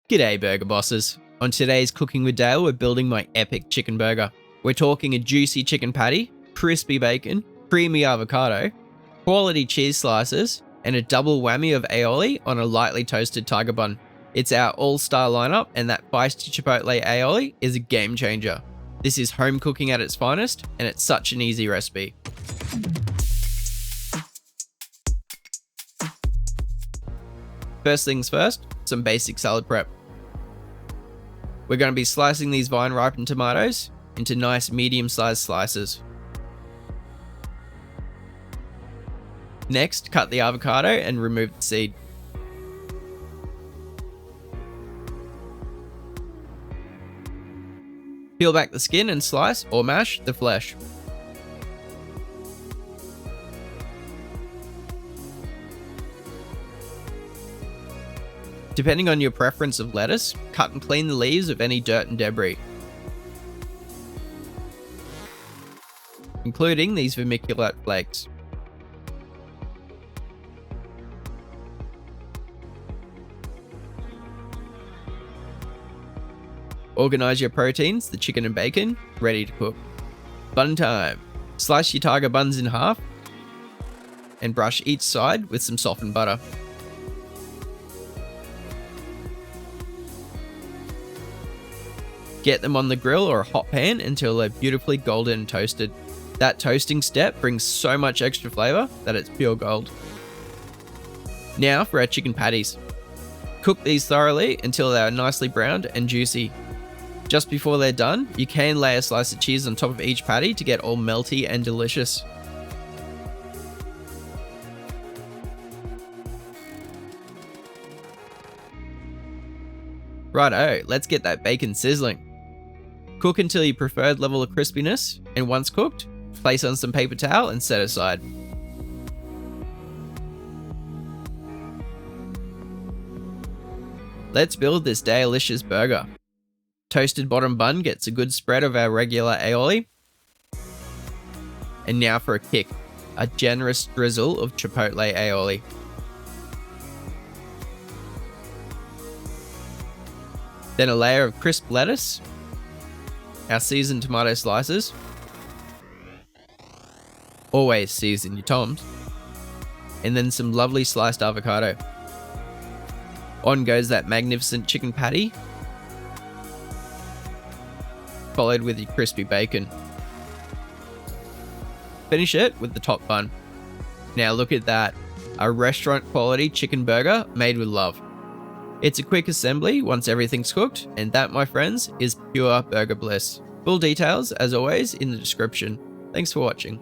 G'day burger bosses. On today's Cooking with Dael, we're building my epic chicken burger. We're talking a juicy chicken patty, crispy bacon, creamy avocado, quality cheese slices, and a double whammy of aioli on a lightly toasted Tiger Bun. It's our all-star lineup, and that feisty chipotle aioli is a game changer. This is home cooking at its finest, and it's such an easy recipe. First things first, some basic salad prep. We're going to be slicing these vine-ripened tomatoes into nice medium-sized slices. Next, cut the avocado and remove the seed. Peel back the skin and slice or mash the flesh. Depending on your preference of lettuce, cut and clean the leaves of any dirt and debris, including these vermiculite flakes. Organize your proteins, the chicken and bacon, ready to cook. Bun time. Slice your Tiger buns in half and brush each side with some softened butter. Get them on the grill or a hot pan until they're beautifully golden and toasted. That toasting step brings so much extra flavour that it's pure gold. Now for our chicken patties. Cook these thoroughly until they are nicely browned and juicy. Just before they're done, you can lay a slice of cheese on top of each patty to get all melty and delicious. Righto, let's get that bacon sizzling. Cook until your preferred level of crispiness, and once cooked, place on some paper towel and set aside. Let's build this delicious burger. Toasted bottom bun gets a good spread of our regular aioli. And now for a kick, a generous drizzle of chipotle aioli. Then a layer of crisp lettuce, our seasoned tomato slices, always season your toms, and then some lovely sliced avocado. On goes that magnificent chicken patty, followed with your crispy bacon. Finish it with the top bun. Now look at that, a restaurant quality chicken burger made with love. It's a quick assembly once everything's cooked, and that, my friends, is pure burger bliss. Full details, as always, in the description. Thanks for watching.